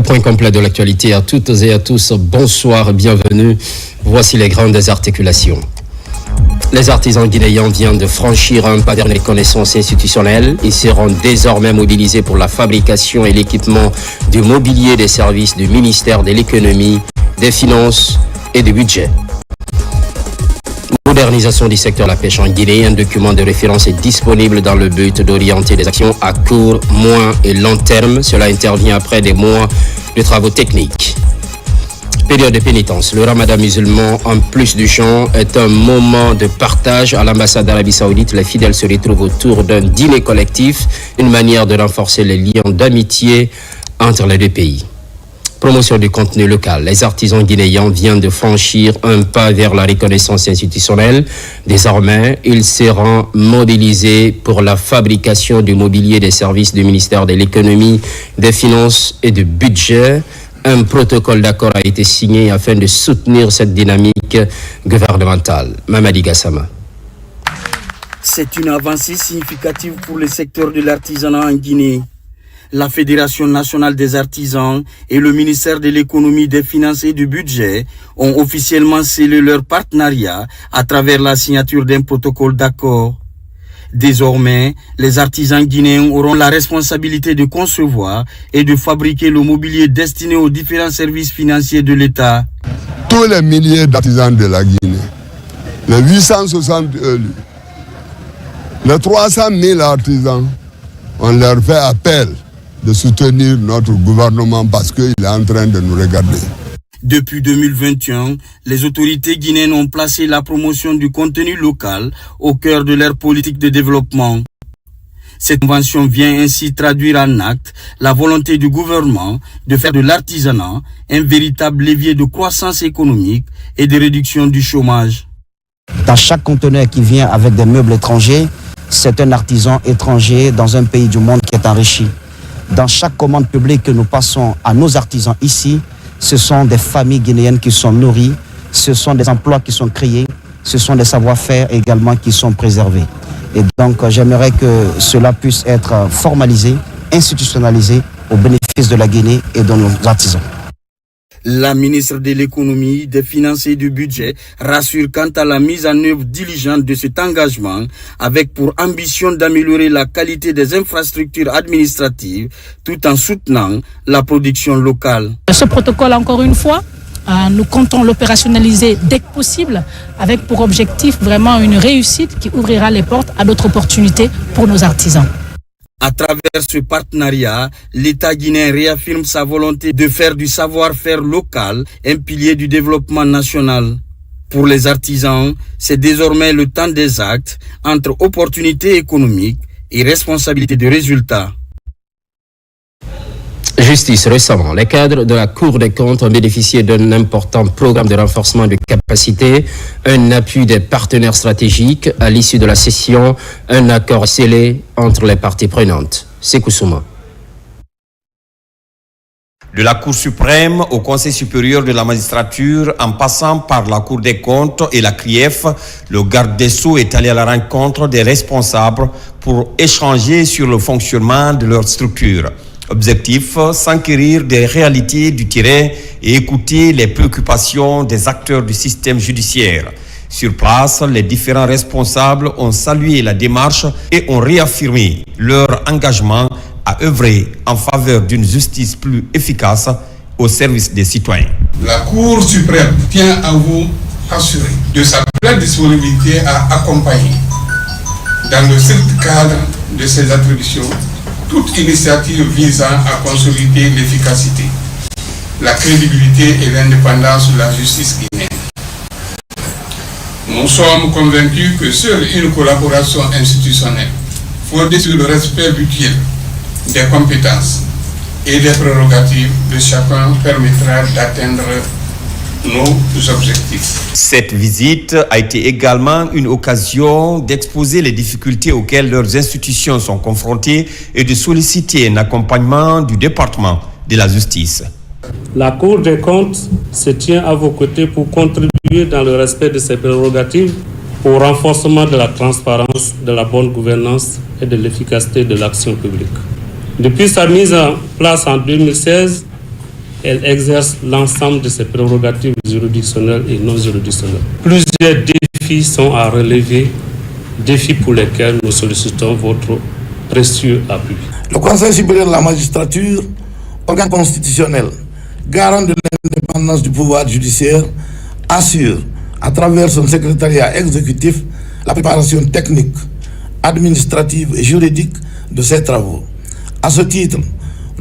point complet de l'actualité à toutes et à tous. Bonsoir, bienvenue. Voici les grandes articulations. Les artisans guinéens viennent de franchir un pas vers les connaissances institutionnelles. Ils seront désormais mobilisés pour la fabrication et l'équipement du mobilier des services du ministère de l'économie, des finances et du budget. Modernisation du secteur de la pêche en Guinée, un document de référence est disponible dans le but d'orienter des actions à court, moyen et long terme. Cela intervient après des mois de travaux techniques. Période de pénitence. Le ramadan musulman, en plus du chant, est un moment de partage. À l'ambassade d'Arabie Saoudite, les fidèles se retrouvent autour d'un dîner collectif, une manière de renforcer les liens d'amitié entre les deux pays. Promotion du contenu local. Les artisans guinéens viennent de franchir un pas vers la reconnaissance institutionnelle. Désormais, ils seront mobilisés pour la fabrication du mobilier des services du ministère de l'économie, des finances et du budget. Un protocole d'accord a été signé afin de soutenir cette dynamique gouvernementale. Mamadi Gassama. C'est une avancée significative pour le secteur de l'artisanat en Guinée. La Fédération nationale des artisans et le ministère de l'économie, des finances et du budget ont officiellement scellé leur partenariat à travers la signature d'un protocole d'accord. Désormais, les artisans guinéens auront la responsabilité de concevoir et de fabriquer le mobilier destiné aux différents services financiers de l'État. Tous les milliers d'artisans de la Guinée, les 860 élus, les 300 000 artisans, on leur fait appel de soutenir notre gouvernement parce qu'il est en train de nous regarder. Depuis 2021, les autorités guinéennes ont placé la promotion du contenu local au cœur de leur politique de développement. Cette convention vient ainsi traduire en acte la volonté du gouvernement de faire de l'artisanat un véritable levier de croissance économique et de réduction du chômage. Dans chaque conteneur qui vient avec des meubles étrangers, c'est un artisan étranger dans un pays du monde qui est enrichi. Dans chaque commande publique que nous passons à nos artisans ici, ce sont des familles guinéennes qui sont nourries, ce sont des emplois qui sont créés, ce sont des savoir-faire également qui sont préservés. Et donc j'aimerais que cela puisse être formalisé, institutionnalisé au bénéfice de la Guinée et de nos artisans. La ministre de l'économie, des finances et du budget rassure quant à la mise en œuvre diligente de cet engagement avec pour ambition d'améliorer la qualité des infrastructures administratives tout en soutenant la production locale. Ce protocole, encore une fois, nous comptons l'opérationnaliser dès que possible avec pour objectif vraiment une réussite qui ouvrira les portes à d'autres opportunités pour nos artisans. À travers ce partenariat, l'État guinéen réaffirme sa volonté de faire du savoir-faire local un pilier du développement national. Pour les artisans, c'est désormais le temps des actes entre opportunités économiques et responsabilité de résultats. Justice. Récemment, les cadres de la Cour des comptes ont bénéficié d'un important programme de renforcement de capacités, un appui des partenaires stratégiques. À l'issue de la session, un accord scellé entre les parties prenantes. Sékou Souma. De la Cour suprême au Conseil supérieur de la magistrature, en passant par la Cour des comptes et la CRIEF, le garde des Sceaux est allé à la rencontre des responsables pour échanger sur le fonctionnement de leur structure. Objectif, s'enquérir des réalités du terrain et écouter les préoccupations des acteurs du système judiciaire. Sur place, les différents responsables ont salué la démarche et ont réaffirmé leur engagement à œuvrer en faveur d'une justice plus efficace au service des citoyens. La Cour suprême tient à vous assurer de sa pleine disponibilité à accompagner, dans le strict cadre de ses attributions, toute initiative visant à consolider l'efficacité, la crédibilité et l'indépendance de la justice guinéenne. Nous sommes convaincus que seule une collaboration institutionnelle, fondée sur le respect mutuel des compétences et des prérogatives de chacun, permettra d'atteindre nos objectifs. Cette visite a été également une occasion d'exposer les difficultés auxquelles leurs institutions sont confrontées et de solliciter un accompagnement du département de la justice. La Cour des comptes se tient à vos côtés pour contribuer dans le respect de ses prérogatives au renforcement de la transparence, de la bonne gouvernance et de l'efficacité de l'action publique. Depuis sa mise en place en 2016, elle exerce l'ensemble de ses prérogatives juridictionnelles et non juridictionnelles. Plusieurs défis sont à relever, défis pour lesquels nous sollicitons votre précieux appui. Le Conseil supérieur de la magistrature, organe constitutionnel, garant de l'indépendance du pouvoir judiciaire, assure, à travers son secrétariat exécutif, la préparation technique, administrative et juridique de ces travaux. À ce titre,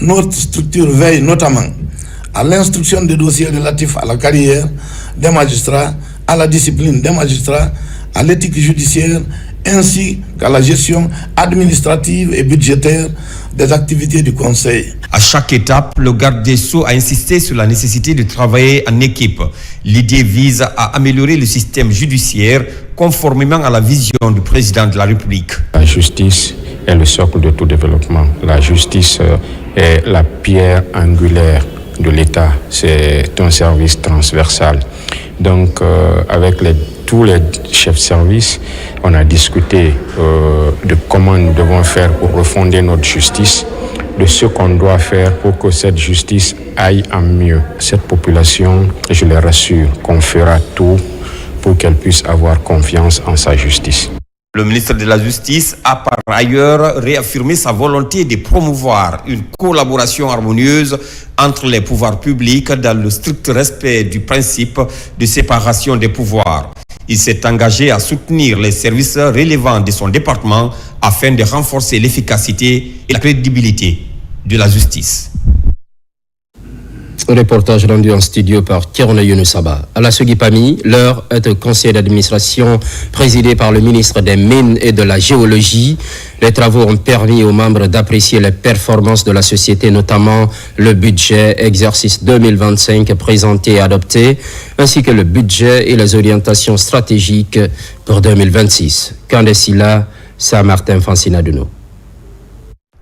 notre structure veille notamment à l'instruction des dossiers relatifs à la carrière des magistrats, à la discipline des magistrats, à l'éthique judiciaire, ainsi qu'à la gestion administrative et budgétaire des activités du Conseil. À chaque étape, le garde des Sceaux a insisté sur la nécessité de travailler en équipe. L'idée vise à améliorer le système judiciaire conformément à la vision du président de la République. La justice est le socle de tout développement. La justice est la pierre angulaire de l'État. C'est un service transversal. Donc, avec tous les chefs de service, on a discuté de comment nous devons faire pour refonder notre justice, de ce qu'on doit faire pour que cette justice aille en mieux. Cette population, je les rassure, qu'on fera tout pour qu'elle puisse avoir confiance en sa justice. Le ministre de la Justice a par ailleurs réaffirmé sa volonté de promouvoir une collaboration harmonieuse entre les pouvoirs publics dans le strict respect du principe de séparation des pouvoirs. Il s'est engagé à soutenir les services relevant de son département afin de renforcer l'efficacité et la crédibilité de la justice. Reportage rendu en studio par Kerona Younoussaba. À la Sogipami, l'heure est au conseil d'administration présidé par le ministre des Mines et de la Géologie. Les travaux ont permis aux membres d'apprécier les performances de la société, notamment le budget exercice 2025 présenté et adopté, ainsi que le budget et les orientations stratégiques pour 2026. Kandesila, Saint-Martin Fancinadouno.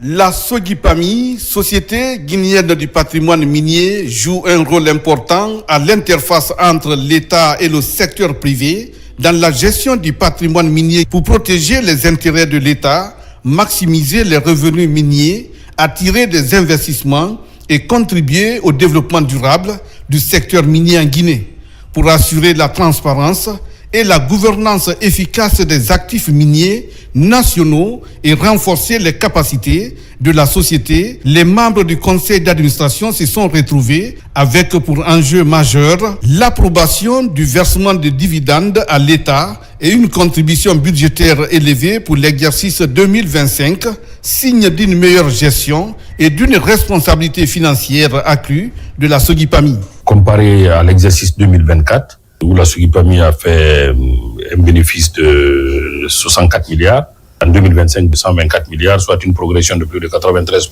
La Sogipami, société guinéenne du patrimoine minier, joue un rôle important à l'interface entre l'État et le secteur privé dans la gestion du patrimoine minier pour protéger les intérêts de l'État, maximiser les revenus miniers, attirer des investissements et contribuer au développement durable du secteur minier en Guinée. Pour assurer la transparence et la gouvernance efficace des actifs miniers nationaux et renforcer les capacités de la société, les membres du conseil d'administration se sont retrouvés avec pour enjeu majeur l'approbation du versement de dividendes à l'État et une contribution budgétaire élevée pour l'exercice 2025, signe d'une meilleure gestion et d'une responsabilité financière accrue de la Sogipami. Comparé à l'exercice 2024, où la Sogipami a fait un bénéfice de 64 milliards, en 2025 de 124 milliards, soit une progression de plus de 93%.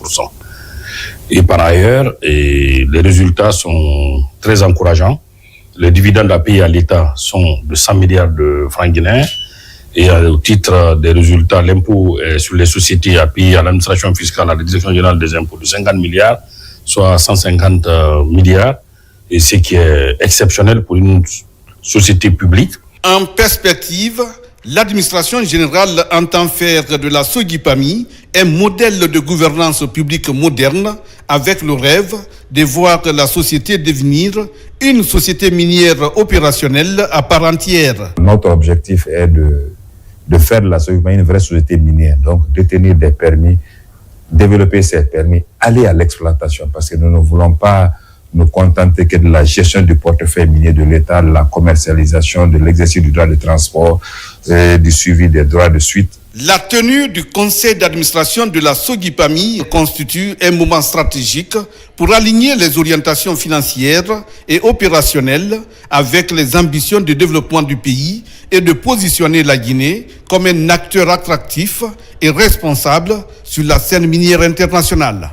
Et par ailleurs, les résultats sont très encourageants. Les dividendes à payer à l'État sont de 100 milliards de francs guinéens. Et au titre des résultats, l'impôt sur les sociétés à payer à l'administration fiscale, à la direction générale des impôts de 50 milliards, soit 150 milliards. Et ce qui est exceptionnel pour une société publique. En perspective, l'administration générale entend faire de la Sogipami un modèle de gouvernance publique moderne avec le rêve de voir la société devenir une société minière opérationnelle à part entière. Notre objectif est de faire de la Sogipami une vraie société minière, donc détenir des permis, développer ces permis, aller à l'exploitation, parce que nous ne voulons pas nous contenter que de la gestion du portefeuille minier de l'État, de la commercialisation, de l'exercice du droit de transport, du suivi des droits de suite. La tenue du conseil d'administration de la Sogipami constitue un moment stratégique pour aligner les orientations financières et opérationnelles avec les ambitions de développement du pays et de positionner la Guinée comme un acteur attractif et responsable sur la scène minière internationale.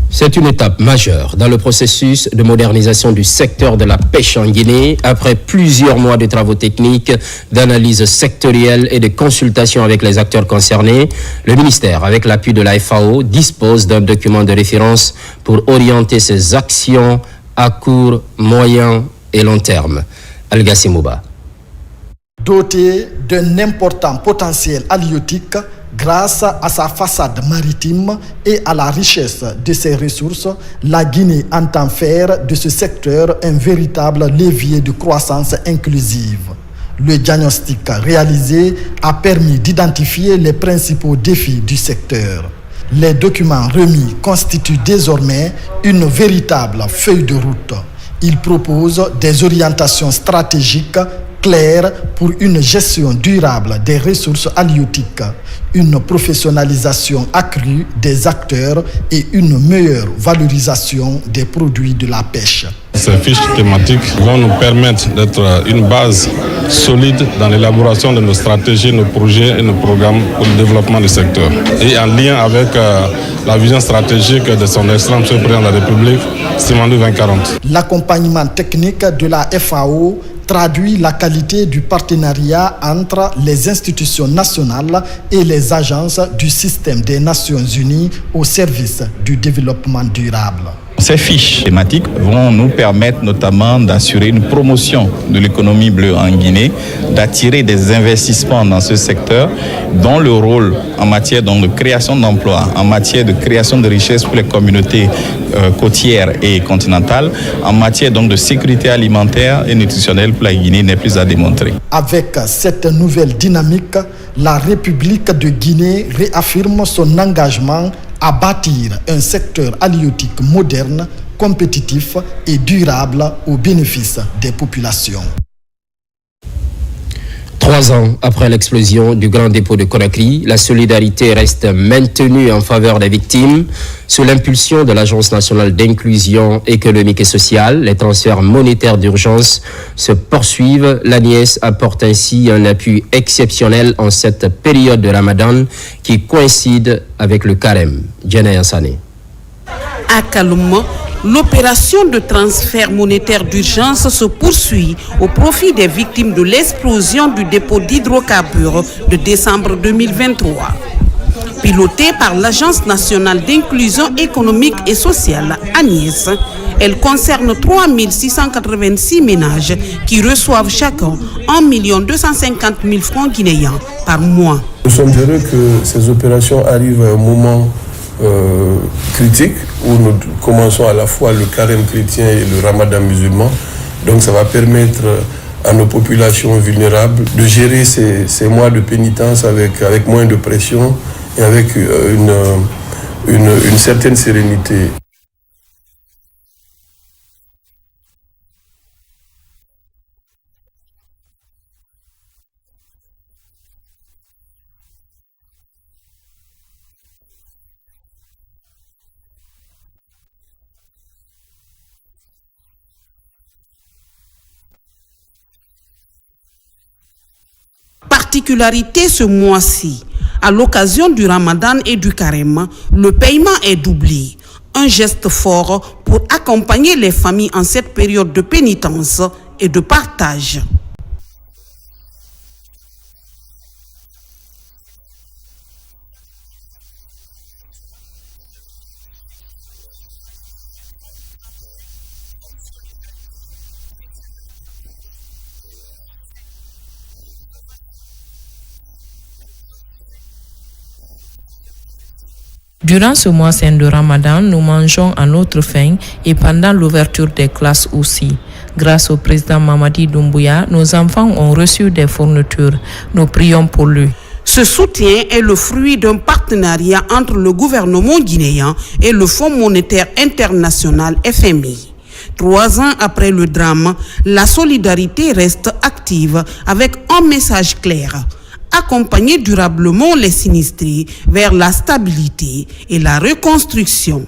C'est une étape majeure dans le processus de modernisation du secteur de la pêche en Guinée. Après plusieurs mois de travaux techniques, d'analyse sectorielle et de consultations avec les acteurs concernés, le ministère, avec l'appui de la FAO, dispose d'un document de référence pour orienter ses actions à court, moyen et long terme. Algassi Mouba. Doté d'un important potentiel halieutique, Grâce à sa façade maritime et à la richesse de ses ressources, la Guinée entend faire de ce secteur un véritable levier de croissance inclusive. Le diagnostic réalisé a permis d'identifier les principaux défis du secteur. Les documents remis constituent désormais une véritable feuille de route. Ils proposent des orientations stratégiques claires pour une gestion durable des ressources halieutiques, une professionnalisation accrue des acteurs et une meilleure valorisation des produits de la pêche. Ces fiches thématiques vont nous permettre d'être une base solide dans l'élaboration de nos stratégies, nos projets et nos programmes pour le développement du secteur. Et en lien avec la vision stratégique de son Excellence le Président de la République, Simandou 2040. L'accompagnement technique de la FAO traduit la qualité du partenariat entre les institutions nationales et les agences du système des Nations Unies au service du développement durable. Ces fiches thématiques vont nous permettre notamment d'assurer une promotion de l'économie bleue en Guinée, d'attirer des investissements dans ce secteur, dont le rôle en matière de création d'emplois, en matière de création de richesses pour les communautés côtières et continentales, en matière de sécurité alimentaire et nutritionnelle pour la Guinée n'est plus à démontrer. Avec cette nouvelle dynamique, la République de Guinée réaffirme son engagement à bâtir un secteur halieutique moderne, compétitif et durable au bénéfice des populations. 3 ans après l'explosion du grand dépôt de Conakry, la solidarité reste maintenue en faveur des victimes. Sous l'impulsion de l'Agence nationale d'inclusion économique et sociale, les transferts monétaires d'urgence se poursuivent. L'ANIES apporte ainsi un appui exceptionnel en cette période de Ramadan qui coïncide avec le carême. Diana Yassane. À Kaloum, l'opération de transfert monétaire d'urgence se poursuit au profit des victimes de l'explosion du dépôt d'hydrocarbures de décembre 2023. Pilotée par l'Agence nationale d'inclusion économique et sociale, ANIES, elle concerne 3 686 ménages qui reçoivent chacun 1 250 000 francs guinéens par mois. Nous sommes heureux que ces opérations arrivent à un moment critique où nous commençons à la fois le carême chrétien et le ramadan musulman. Donc ça va permettre à nos populations vulnérables de gérer ces mois de pénitence avec moins de pression et avec une certaine sérénité. Particularité ce mois-ci, à l'occasion du Ramadan et du Carême, le paiement est doublé. Un geste fort pour accompagner les familles en cette période de pénitence et de partage. Durant ce mois saint de Ramadan, nous mangeons à notre faim et pendant l'ouverture des classes aussi. Grâce au président Mamadi Doumbouya, nos enfants ont reçu des fournitures. Nous prions pour lui. Ce soutien est le fruit d'un partenariat entre le gouvernement guinéen et le Fonds monétaire international FMI. 3 ans après le drame, la solidarité reste active avec un message clair. Accompagner durablement les sinistrés vers la stabilité et la reconstruction.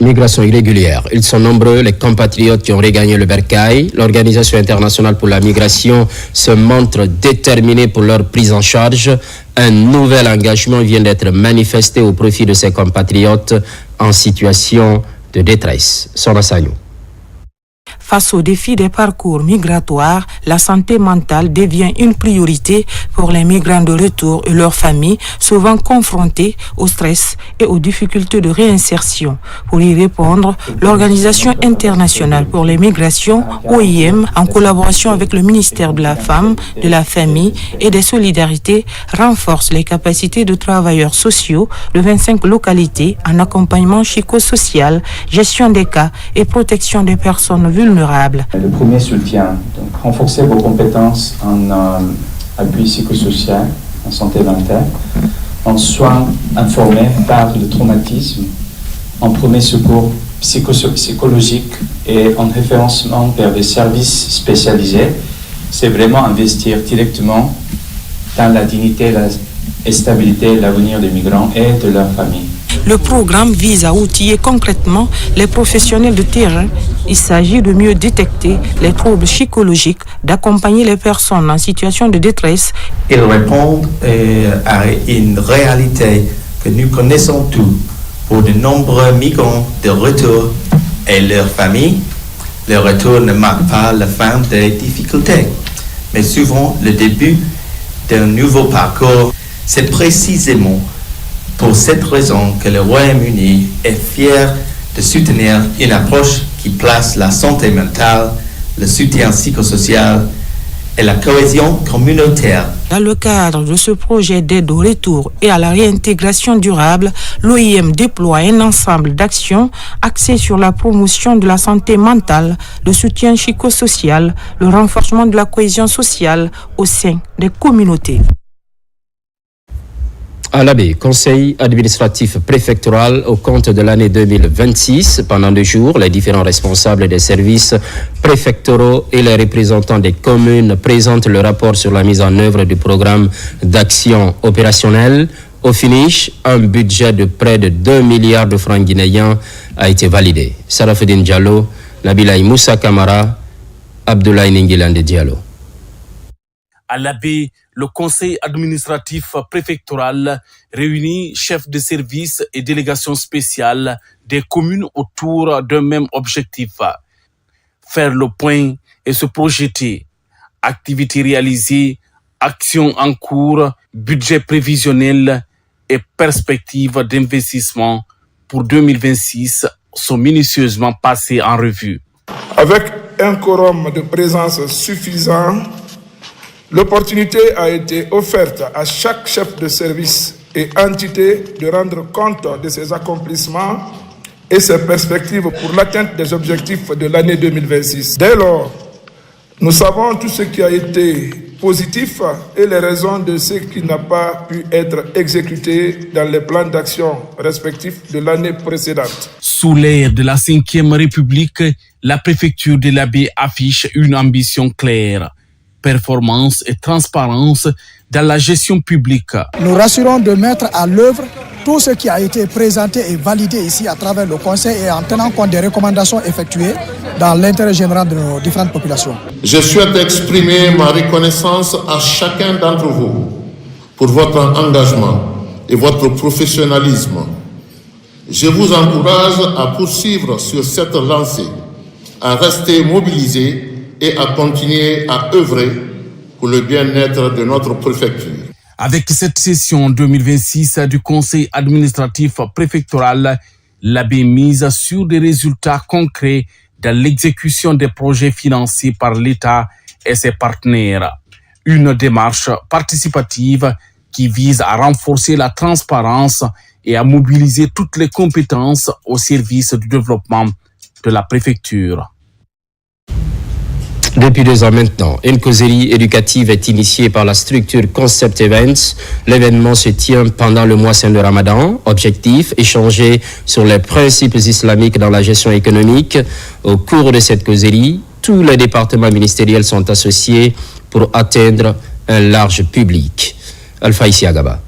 Migration irrégulière. Ils sont nombreux, les compatriotes qui ont regagné le bercail. L'Organisation internationale pour la migration se montre déterminée pour leur prise en charge. Un nouvel engagement vient d'être manifesté au profit de ces compatriotes en situation de détresse. Sona Sagnou. Face aux défis des parcours migratoires, la santé mentale devient une priorité pour les migrants de retour et leurs familles, souvent confrontés au stress et aux difficultés de réinsertion. Pour y répondre, l'Organisation internationale pour les migrations, OIM, en collaboration avec le ministère de la Femme, de la Famille et des Solidarités, renforce les capacités de travailleurs sociaux de 25 localités en accompagnement psychosocial, gestion des cas et protection des personnes vulnérables. Le premier soutien, donc renforcer vos compétences en appui psychosocial, en santé mentale, en soins informés par le traumatisme, en premier secours psychologique et en référencement vers des services spécialisés. C'est vraiment investir directement dans la dignité, la stabilité et l'avenir des migrants et de leurs familles. Le programme vise à outiller concrètement les professionnels de terrain. Il s'agit de mieux détecter les troubles psychologiques, d'accompagner les personnes en situation de détresse. Ils répondent à une réalité que nous connaissons tous. Pour de nombreux migrants de retour et leurs familles, le retour ne marque pas la fin des difficultés, mais souvent le début d'un nouveau parcours. C'est précisément pour cette raison que le Royaume-Uni est fier de soutenir une approche qui place la santé mentale, le soutien psychosocial et la cohésion communautaire. Dans le cadre de ce projet d'aide au retour et à la réintégration durable, l'OIM déploie un ensemble d'actions axées sur la promotion de la santé mentale, le soutien psychosocial, le renforcement de la cohésion sociale au sein des communautés. À l'Abbé, conseil administratif préfectoral au compte de l'année 2026. Pendant 2 jours, les différents responsables des services préfectoraux et les représentants des communes présentent le rapport sur la mise en œuvre du programme d'action opérationnelle. Au finish, un budget de près de 2 milliards de francs guinéens a été validé. Sarafedine Diallo, Nabilaï Moussa Kamara, Abdoulaye Ningilande Diallo. À l'Abbé, le conseil administratif préfectoral réunit chefs de service et délégations spéciales des communes autour d'un même objectif. Faire le point et se projeter. Activités réalisées, actions en cours, budget prévisionnel et perspectives d'investissement pour 2026 sont minutieusement passées en revue. Avec un quorum de présence suffisant, l'opportunité a été offerte à chaque chef de service et entité de rendre compte de ses accomplissements et ses perspectives pour l'atteinte des objectifs de l'année 2026. Dès lors, nous savons tout ce qui a été positif et les raisons de ce qui n'a pas pu être exécuté dans les plans d'action respectifs de l'année précédente. Sous l'ère de la Ve République, la préfecture de l'Abbé affiche une ambition claire. Performance et transparence dans la gestion publique. Nous rassurons de mettre à l'œuvre tout ce qui a été présenté et validé ici à travers le Conseil et en tenant compte des recommandations effectuées dans l'intérêt général de nos différentes populations. Je souhaite exprimer ma reconnaissance à chacun d'entre vous pour votre engagement et votre professionnalisme. Je vous encourage à poursuivre sur cette lancée, à rester mobilisés et à continuer à œuvrer pour le bien-être de notre préfecture. Avec cette session 2026 du Conseil administratif préfectoral, l'Abbé mise sur des résultats concrets dans l'exécution des projets financés par l'État et ses partenaires. Une démarche participative qui vise à renforcer la transparence et à mobiliser toutes les compétences au service du développement de la préfecture. Depuis 2 ans maintenant, une causerie éducative est initiée par la structure Concept Events. L'événement se tient pendant le mois saint de Ramadan. Objectif, échanger sur les principes islamiques dans la gestion économique. Au cours de cette causerie, tous les départements ministériels sont associés pour atteindre un large public. Alpha Isiagaba.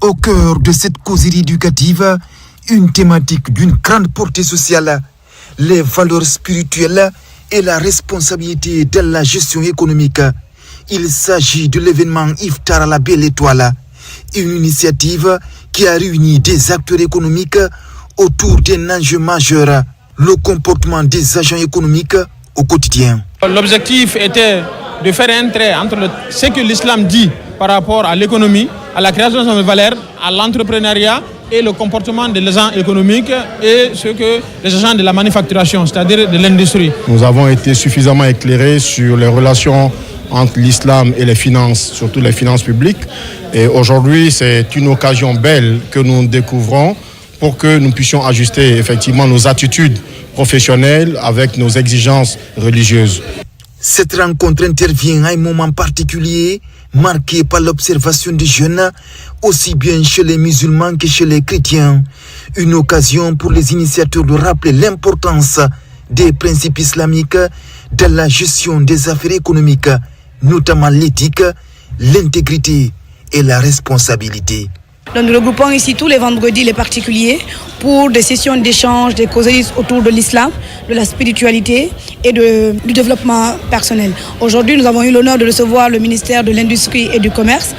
Au cœur de cette causerie éducative, une thématique d'une grande portée sociale, les valeurs spirituelles et la responsabilité de la gestion économique. Il s'agit de l'événement Iftar à la Belle Étoile, une initiative qui a réuni des acteurs économiques autour d'un enjeu majeur, le comportement des agents économiques au quotidien. L'objectif était de faire un trait entre ce que l'islam dit par rapport à l'économie, à la création de valeur, à l'entrepreneuriat et le comportement des agents économiques et ce que les agents de la manufacturation, c'est-à-dire de l'industrie. Nous avons été suffisamment éclairés sur les relations entre l'islam et les finances, surtout les finances publiques. Et aujourd'hui, c'est une occasion belle que nous découvrons pour que nous puissions ajuster effectivement nos attitudes professionnelles avec nos exigences religieuses. Cette rencontre intervient à un moment particulier marqué par l'observation des jeunes, aussi bien chez les musulmans que chez les chrétiens. Une occasion pour les initiateurs de rappeler l'importance des principes islamiques dans la gestion des affaires économiques, notamment l'éthique, l'intégrité et la responsabilité. Nous regroupons ici tous les vendredis les particuliers pour des sessions d'échange, des causeries autour de l'islam, de la spiritualité et du développement personnel. Aujourd'hui, nous avons eu l'honneur de recevoir le ministère de l'Industrie et du Commerce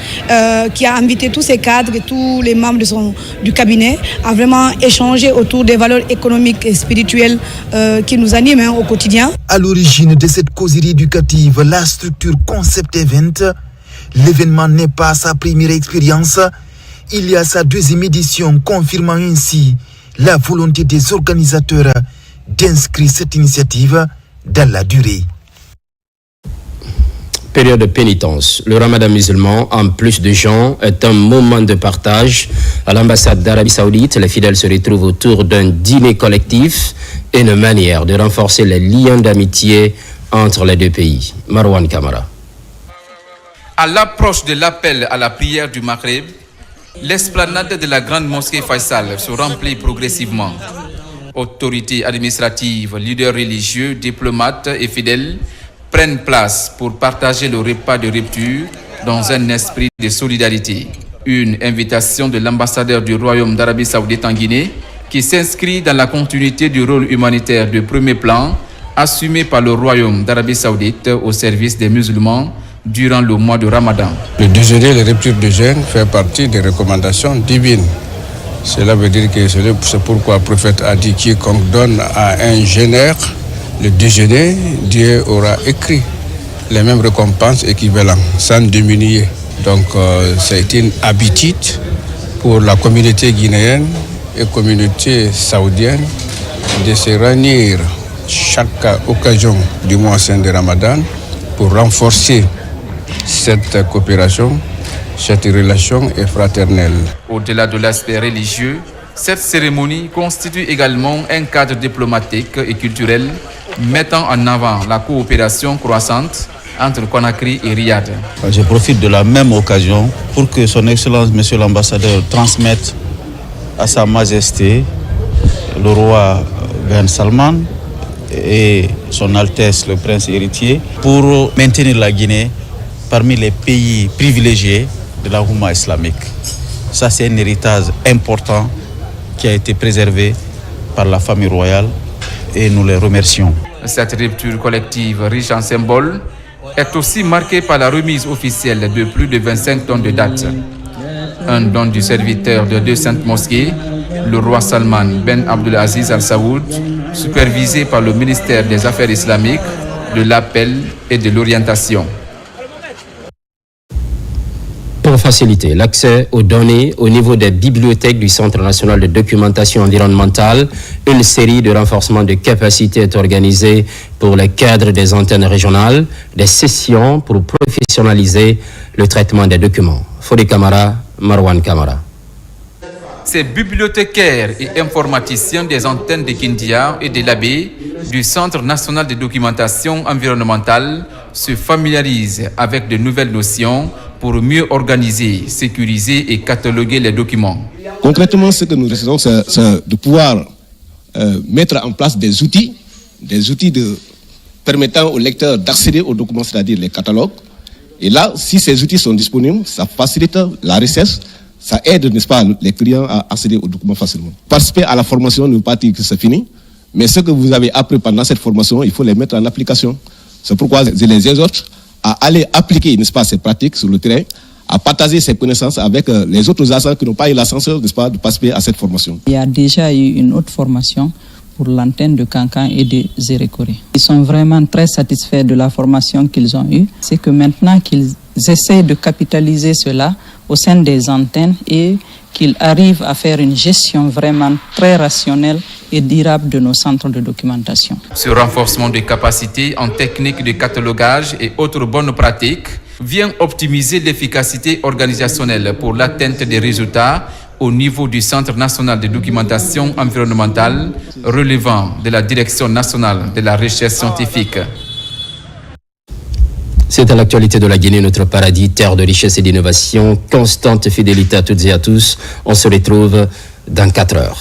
qui a invité tous ses cadres et tous les membres du cabinet à vraiment échanger autour des valeurs économiques et spirituelles qui nous animent au quotidien. À l'origine de cette causerie éducative, la structure Concept Event, l'événement n'est pas sa première expérience. Il y a sa deuxième édition, confirmant ainsi la volonté des organisateurs d'inscrire cette initiative dans la durée. Période de pénitence. Le ramadan musulman, en plus de gens, est un moment de partage. À l'ambassade d'Arabie Saoudite, les fidèles se retrouvent autour d'un dîner collectif et une manière de renforcer les liens d'amitié entre les deux pays. Marwan Kamara. À l'approche de l'appel à la prière du Maghreb, l'esplanade de la grande mosquée Faisal se remplit progressivement. Autorités administratives, leaders religieux, diplomates et fidèles prennent place pour partager le repas de rupture dans un esprit de solidarité. Une invitation de l'ambassadeur du Royaume d'Arabie Saoudite en Guinée qui s'inscrit dans la continuité du rôle humanitaire de premier plan assumé par le Royaume d'Arabie Saoudite au service des musulmans durant le mois de Ramadan. Le déjeuner, les ruptures de jeûne fait partie des recommandations divines. Cela veut dire que c'est pourquoi le prophète a dit quiconque donne à un jeûneur le déjeuner, Dieu aura écrit les mêmes récompenses équivalentes, sans diminuer. Donc c'est une habitude pour la communauté guinéenne et communauté saoudienne de se réunir chaque occasion du mois saint de Ramadan pour renforcer cette coopération, cette relation est fraternelle. Au-delà de l'aspect religieux, cette cérémonie constitue également un cadre diplomatique et culturel mettant en avant la coopération croissante entre Conakry et Riyad. Je profite de la même occasion pour que son Excellence, Monsieur l'Ambassadeur, transmette à Sa Majesté le roi Ben Salman et son Altesse le Prince héritier pour maintenir la Guinée parmi les pays privilégiés de la Oumma islamique. Ça, c'est un héritage important qui a été préservé par la famille royale et nous les remercions. Cette rupture collective riche en symboles est aussi marquée par la remise officielle de plus de 25 tonnes de dattes. Un don du serviteur de deux saintes mosquées, le roi Salman Ben Abdulaziz Al Saoud, supervisé par le ministère des Affaires islamiques, de l'appel et de l'orientation. Pour faciliter l'accès aux données au niveau des bibliothèques du Centre national de documentation environnementale, une série de renforcements de capacités est organisée pour les cadres des antennes régionales, des sessions pour professionnaliser le traitement des documents. Fodé Kamara, Marwan Kamara. Ces bibliothécaires et informaticiens des antennes de Kindia et de l'Abbé du Centre national de documentation environnementale se familiarisent avec de nouvelles notions pour mieux organiser, sécuriser et cataloguer les documents. Concrètement, ce que nous essayons, c'est de pouvoir mettre en place des outils permettant aux lecteurs d'accéder aux documents, c'est-à-dire les catalogues. Et là, si ces outils sont disponibles, ça facilite la recherche, ça aide, n'est-ce pas, les clients à accéder aux documents facilement. Participer à la formation ne veut pas dire que c'est fini, mais ce que vous avez appris pendant cette formation, il faut les mettre en application. C'est pourquoi je les exhorte à aller appliquer, n'est-ce pas, ces pratiques sur le terrain, à partager ces connaissances avec les autres agents qui n'ont pas eu la chance, n'est-ce pas, de participer à cette formation. Il y a déjà eu une autre formation pour l'antenne de Kankan et de Zérékoré. Ils sont vraiment très satisfaits de la formation qu'ils ont eue. C'est que maintenant qu'ils essaient de capitaliser cela au sein des antennes et qu'ils arrivent à faire une gestion vraiment très rationnelle et durable de nos centres de documentation. Ce renforcement des capacités en technique de catalogage et autres bonnes pratiques vient optimiser l'efficacité organisationnelle pour l'atteinte des résultats au niveau du Centre national de documentation environnementale relevant de la Direction nationale de la recherche scientifique. C'est à l'actualité de la Guinée, notre paradis, terre de richesse et d'innovation. Constante fidélité à toutes et à tous. On se retrouve dans 4 heures.